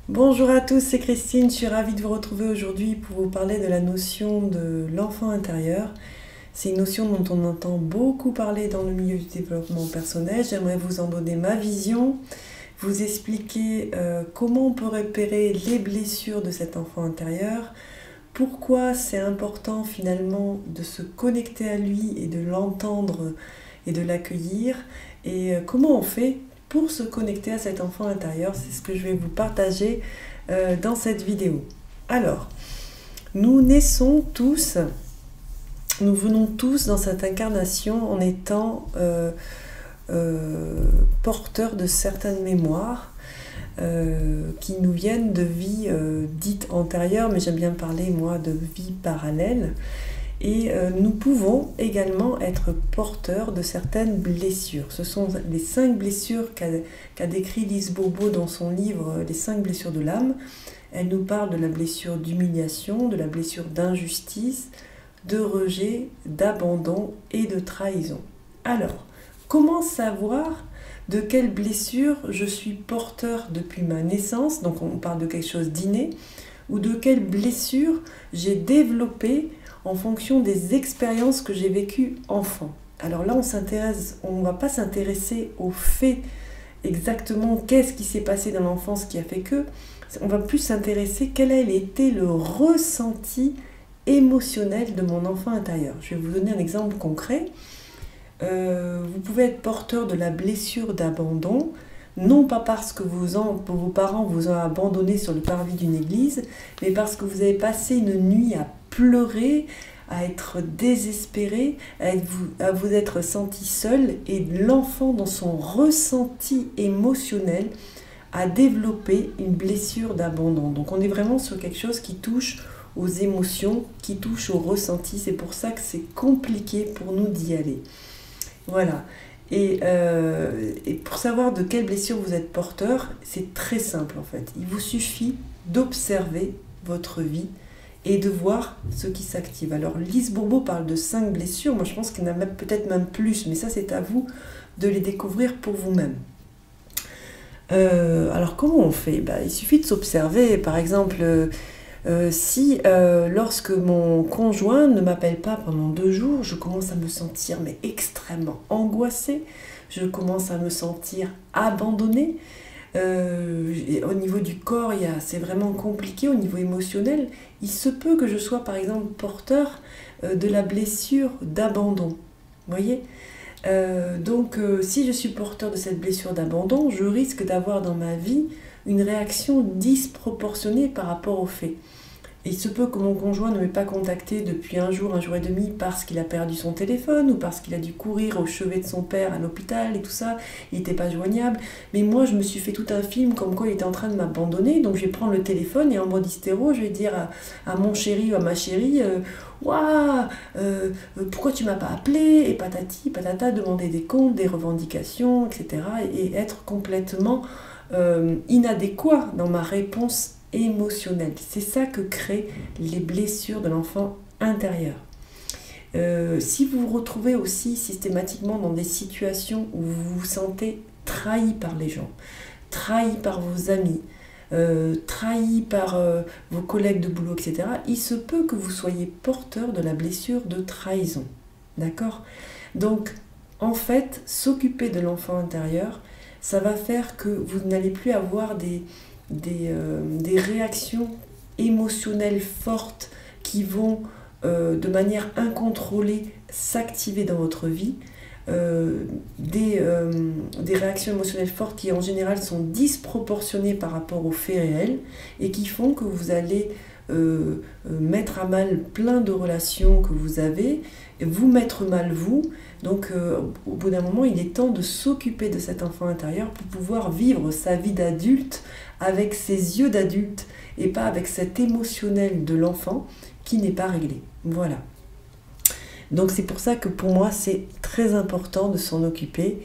Bonjour à tous, c'est Christine, je suis ravie de vous retrouver aujourd'hui pour vous parler de la notion de l'enfant intérieur. C'est une notion dont on entend beaucoup parler dans le milieu du développement personnel. J'aimerais vous en donner ma vision, vous expliquer comment on peut repérer les blessures de cet enfant intérieur, pourquoi c'est important finalement de se connecter à lui et de l'entendre et de l'accueillir, et comment on fait pour se connecter à cet enfant intérieur. C'est ce que je vais vous partager dans cette vidéo. Alors, nous naissons tous, nous venons tous dans cette incarnation en étant porteurs de certaines mémoires qui nous viennent de vies dites antérieures, mais j'aime bien parler moi de vies parallèles. Et nous pouvons également être porteurs de certaines blessures. Ce sont les 5 blessures qu'a décrit Lise Bourbeau dans son livre Les 5 blessures de l'âme. Elle nous parle de la blessure d'humiliation, de la blessure d'injustice, de rejet, d'abandon et de trahison. Alors, comment savoir de quelle blessure je suis porteur depuis ma naissance? Donc on parle de quelque chose d'inné, ou de quelle blessure j'ai développé en fonction des expériences que j'ai vécues enfant. Alors là, on ne va pas s'intéresser au fait exactement qu'est-ce qui s'est passé dans l'enfance qui a fait que, on va plus s'intéresser quel a été le ressenti émotionnel de mon enfant intérieur. Je vais vous donner un exemple concret. Vous pouvez être porteur de la blessure d'abandon, non pas parce que vos parents vous ont abandonné sur le parvis d'une église, mais parce que vous avez passé une nuit à pleurer, à être désespéré, à vous être senti seul, et l'enfant dans son ressenti émotionnel a développé une blessure d'abandon. Donc on est vraiment sur quelque chose qui touche aux émotions, qui touche au ressenti. C'est pour ça que c'est compliqué pour nous d'y aller. Voilà. Et pour savoir de quelle blessure vous êtes porteur, c'est très simple en fait. Il vous suffit d'observer votre vie et de voir ce qui s'active. Alors Lise Bourbeau parle de 5 blessures, moi je pense qu'il y en a peut-être même plus, mais ça c'est à vous de les découvrir pour vous-même. Alors comment on fait? Il suffit de s'observer, par exemple, si lorsque mon conjoint ne m'appelle pas pendant 2 jours, je commence à me sentir extrêmement angoissée, je commence à me sentir abandonnée. Au niveau du corps, c'est vraiment compliqué. Au niveau émotionnel, il se peut que je sois par exemple porteur de la blessure d'abandon. Vous voyez? Donc si je suis porteur de cette blessure d'abandon, je risque d'avoir dans ma vie une réaction disproportionnée par rapport aux faits. Il se peut que mon conjoint ne m'ait pas contacté depuis un jour et demi parce qu'il a perdu son téléphone ou parce qu'il a dû courir au chevet de son père à l'hôpital et tout ça, il n'était pas joignable. Mais moi, je me suis fait tout un film comme quoi il était en train de m'abandonner, donc je vais prendre le téléphone et en mode hystéro, je vais dire à mon chéri ou à ma chérie Waouh, pourquoi tu m'as pas appelé? Et patati, patata, demander des comptes, des revendications, etc. Et être complètement inadéquat dans ma réponse émotionnelle. C'est ça que créent les blessures de l'enfant intérieur. Si vous vous retrouvez aussi systématiquement dans des situations où vous vous sentez trahi par les gens, trahi par vos amis, trahi par vos collègues de boulot, etc., il se peut que vous soyez porteur de la blessure de trahison. D'accord? Donc, en fait, s'occuper de l'enfant intérieur, ça va faire que vous n'allez plus avoir des réactions émotionnelles fortes qui vont de manière incontrôlée s'activer dans votre vie, des réactions émotionnelles fortes qui en général sont disproportionnées par rapport aux faits réels et qui font que vous allez mettre à mal plein de relations que vous avez, vous mettre mal vous. Donc au bout d'un moment, il est temps de s'occuper de cet enfant intérieur pour pouvoir vivre sa vie d'adulte avec ses yeux d'adulte et pas avec cet émotionnel de l'enfant qui n'est pas réglé. Voilà. Donc c'est pour ça que pour moi c'est très important de s'en occuper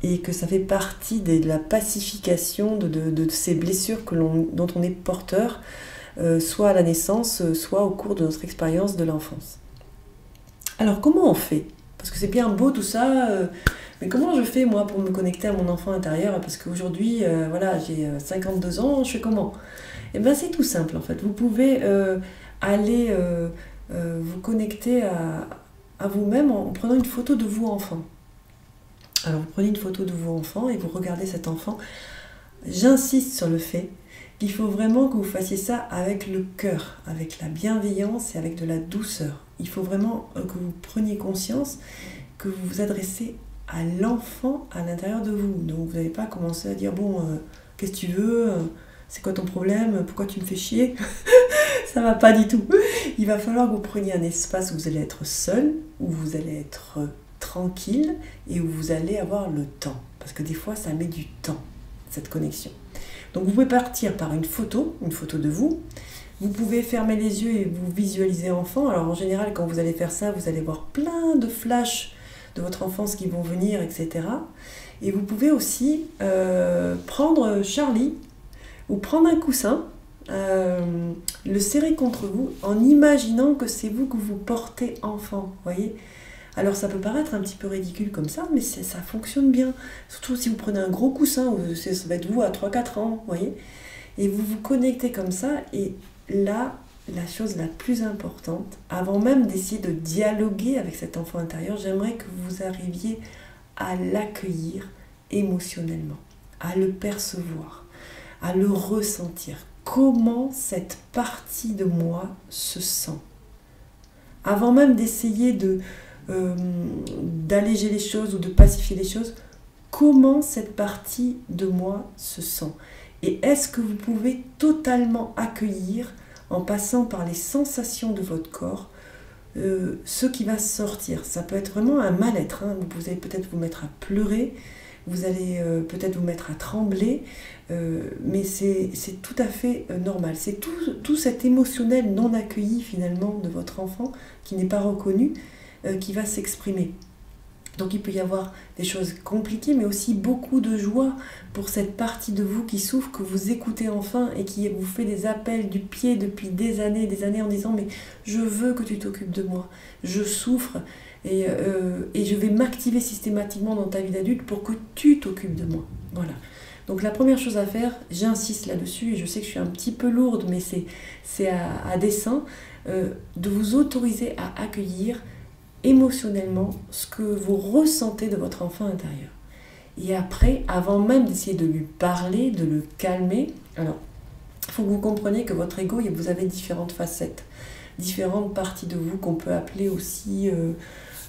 et que ça fait partie de la pacification de ces blessures dont on est porteur, soit à la naissance, soit au cours de notre expérience de l'enfance. Alors comment on fait? Parce que c'est bien beau tout ça, mais comment je fais moi pour me connecter à mon enfant intérieur? Parce qu'aujourd'hui, voilà, j'ai 52 ans, je fais comment? Eh bien c'est tout simple en fait. Vous pouvez aller vous connecter à vous-même en prenant une photo de vous enfant. Alors vous prenez une photo de vous enfant et vous regardez cet enfant. J'insiste sur le fait qu'il faut vraiment que vous fassiez ça avec le cœur, avec la bienveillance et avec de la douceur. Il faut vraiment que vous preniez conscience que vous vous adressez à l'enfant à l'intérieur de vous. Donc vous n'allez pas commencer à dire bon, qu'est-ce que tu veux, c'est quoi ton problème, pourquoi tu me fais chier. Ça va pas du tout. Il va falloir que vous preniez un espace où vous allez être seul, où vous allez être tranquille et où vous allez avoir le temps. Parce que des fois, ça met du temps, cette connexion. Donc vous pouvez partir par une photo de vous. Vous pouvez fermer les yeux et vous visualiser enfant. Alors en général, quand vous allez faire ça, vous allez voir plein de flashs de votre enfance qui vont venir, etc. Et vous pouvez aussi prendre Charlie ou prendre un coussin, le serrer contre vous en imaginant que c'est vous que vous portez enfant, voyez. Alors ça peut paraître un petit peu ridicule comme ça, mais ça fonctionne bien. Surtout si vous prenez un gros coussin, ça va être vous à 3-4 ans, voyez. Et vous vous connectez comme ça, et là, la chose la plus importante, avant même d'essayer de dialoguer avec cet enfant intérieur, j'aimerais que vous arriviez à l'accueillir émotionnellement, à le percevoir, à le ressentir. Comment cette partie de moi se sent. Avant même d'essayer d'alléger les choses ou de pacifier les choses, comment cette partie de moi se sent. Et est-ce que vous pouvez totalement accueillir, en passant par les sensations de votre corps, ce qui va sortir. Ça peut être vraiment un mal-être, hein. Vous allez peut-être vous mettre à pleurer, vous allez peut-être vous mettre à trembler, mais c'est tout à fait normal. C'est tout cet émotionnel non accueilli finalement de votre enfant, qui n'est pas reconnu, qui va s'exprimer. Donc il peut y avoir des choses compliquées, mais aussi beaucoup de joie pour cette partie de vous qui souffre, que vous écoutez enfin et qui vous fait des appels du pied depuis des années en disant « mais je veux que tu t'occupes de moi, je souffre et je vais m'activer systématiquement dans ta vie d'adulte pour que tu t'occupes de moi ». Voilà. Donc la première chose à faire, j'insiste là-dessus et je sais que je suis un petit peu lourde, mais c'est à dessein, de vous autoriser à accueillir émotionnellement ce que vous ressentez de votre enfant intérieur. Et après, avant même d'essayer de lui parler, de le calmer, alors, il faut que vous compreniez que votre ego, vous avez différentes facettes, différentes parties de vous qu'on peut appeler aussi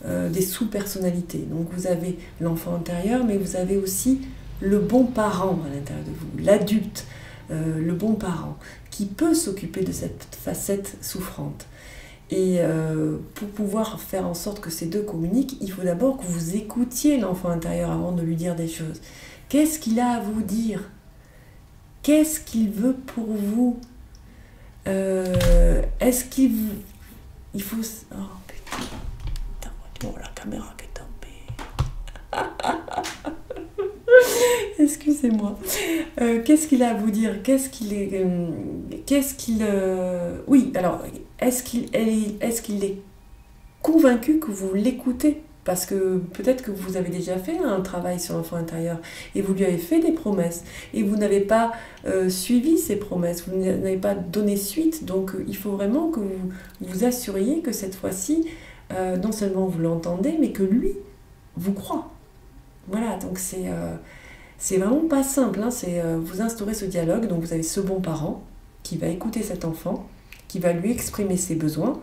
des sous-personnalités. Donc vous avez l'enfant intérieur, mais vous avez aussi le bon parent à l'intérieur de vous, l'adulte, le bon parent, qui peut s'occuper de cette facette souffrante. Et pour pouvoir faire en sorte que ces deux communiquent, il faut d'abord que vous écoutiez l'enfant intérieur avant de lui dire des choses. Qu'est-ce qu'il a à vous dire? Qu'est-ce qu'il veut pour vous? Est-ce qu'il vous... Il faut... Oh putain, oh, la caméra qui est tombée. Excusez-moi. Qu'est-ce qu'il a à vous dire? Oui, alors, est-ce qu'il est convaincu que vous l'écoutez? Parce que peut-être que vous avez déjà fait un travail sur l'enfant intérieur et vous lui avez fait des promesses et vous n'avez pas suivi ces promesses, vous n'avez pas donné suite. Donc il faut vraiment que vous vous assuriez que cette fois-ci, non seulement vous l'entendez, mais que lui vous croit. Voilà, donc c'est vraiment pas simple, hein. C'est vous instaurez ce dialogue, donc vous avez ce bon parent qui va écouter cet enfant, qui va lui exprimer ses besoins,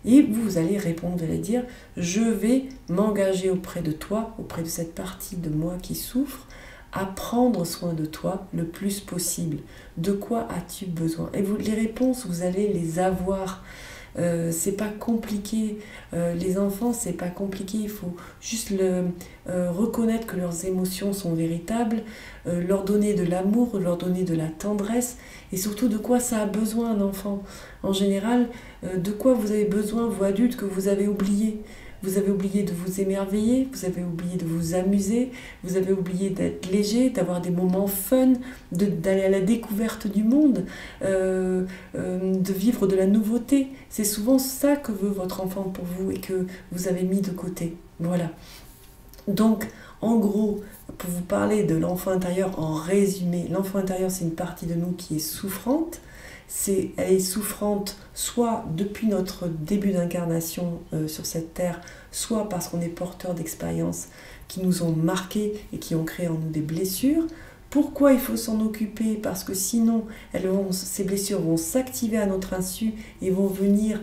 et vous allez répondre, vous allez dire « je vais m'engager auprès de toi, auprès de cette partie de moi qui souffre, à prendre soin de toi le plus possible. De quoi as-tu besoin ?» Et les réponses, vous allez les avoir. C'est pas compliqué, les enfants c'est pas compliqué, il faut juste reconnaître que leurs émotions sont véritables, leur donner de l'amour, leur donner de la tendresse et surtout de quoi ça a besoin un enfant. En général, de quoi vous avez besoin vous adultes que vous avez oublié. Vous avez oublié de vous émerveiller, vous avez oublié de vous amuser, vous avez oublié d'être léger, d'avoir des moments fun, d'aller à la découverte du monde, de vivre de la nouveauté. C'est souvent ça que veut votre enfant pour vous et que vous avez mis de côté. Voilà. Donc, en gros, pour vous parler de l'enfant intérieur en résumé, l'enfant intérieur, c'est une partie de nous qui est souffrante. Elle est souffrante soit depuis notre début d'incarnation sur cette terre, soit parce qu'on est porteur d'expériences qui nous ont marqués et qui ont créé en nous des blessures. Pourquoi il faut s'en occuper? Parce que sinon, ces blessures vont s'activer à notre insu et vont venir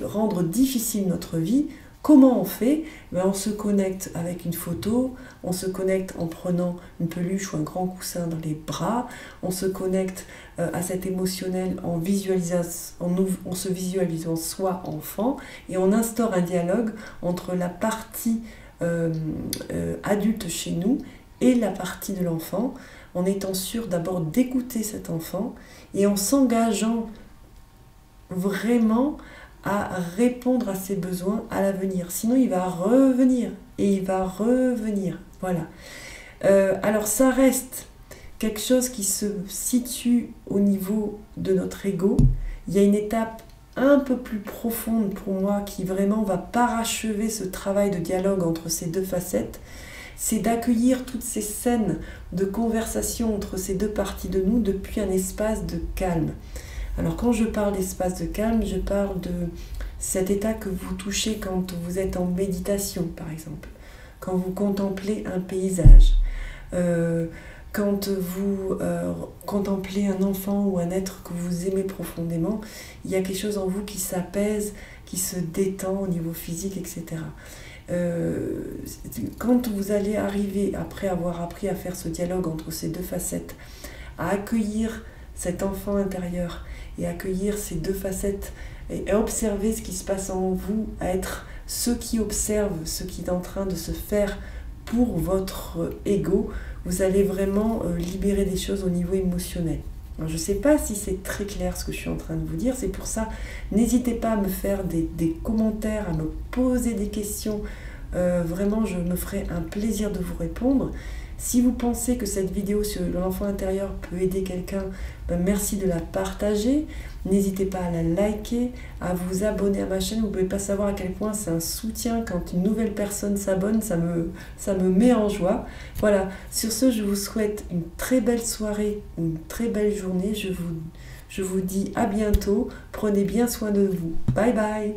rendre difficile notre vie. Comment on fait? On se connecte avec une photo, on se connecte en prenant une peluche ou un grand coussin dans les bras, on se connecte à cet émotionnel en se visualisant soi enfant, et on instaure un dialogue entre la partie adulte chez nous et la partie de l'enfant, en étant sûr d'abord d'écouter cet enfant et en s'engageant vraiment à répondre à ses besoins à l'avenir. Sinon, il va revenir et il va revenir. Voilà. Alors, ça reste quelque chose qui se situe au niveau de notre ego. Il y a une étape un peu plus profonde pour moi qui vraiment va parachever ce travail de dialogue entre ces deux facettes. C'est d'accueillir toutes ces scènes de conversation entre ces deux parties de nous depuis un espace de calme. Alors quand je parle d'espace de calme, je parle de cet état que vous touchez quand vous êtes en méditation, par exemple, quand vous contemplez un paysage, quand vous contemplez un enfant ou un être que vous aimez profondément, il y a quelque chose en vous qui s'apaise, qui se détend au niveau physique, etc. Quand vous allez arriver, après avoir appris à faire ce dialogue entre ces deux facettes, à accueillir cet enfant intérieur et accueillir ces deux facettes et observer ce qui se passe en vous, à être ceux qui observent ce qui est en train de se faire pour votre ego, vous allez vraiment libérer des choses au niveau émotionnel. Alors, je ne sais pas si c'est très clair ce que je suis en train de vous dire, c'est pour ça, n'hésitez pas à me faire des commentaires, à me poser des questions, vraiment je me ferai un plaisir de vous répondre. Si vous pensez que cette vidéo sur l'enfant intérieur peut aider quelqu'un, merci de la partager. N'hésitez pas à la liker, à vous abonner à ma chaîne. Vous ne pouvez pas savoir à quel point c'est un soutien quand une nouvelle personne s'abonne. Ça me met en joie. Voilà, sur ce, je vous souhaite une très belle soirée, une très belle journée. Je vous dis à bientôt. Prenez bien soin de vous. Bye bye.